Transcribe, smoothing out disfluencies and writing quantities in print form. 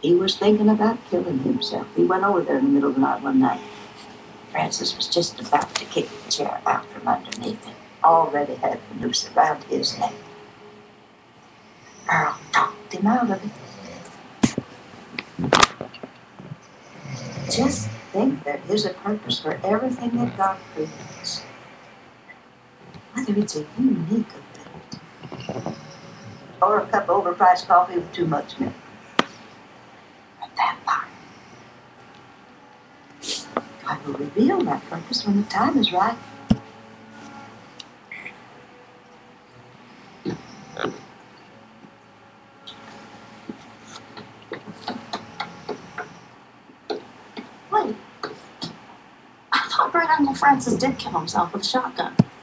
He was thinking about killing himself. He went over there in the middle of the night one night. Francis was just about to kick the chair out from underneath him. Already had the noose around his neck. Earl talked him out of it. Just think there is a purpose for everything that God creates. Whether it's a unique ability or a cup of overpriced coffee with too much milk. A vampire. God will reveal that purpose when the time is right. Wait. I thought Great Uncle Francis did kill himself with a shotgun.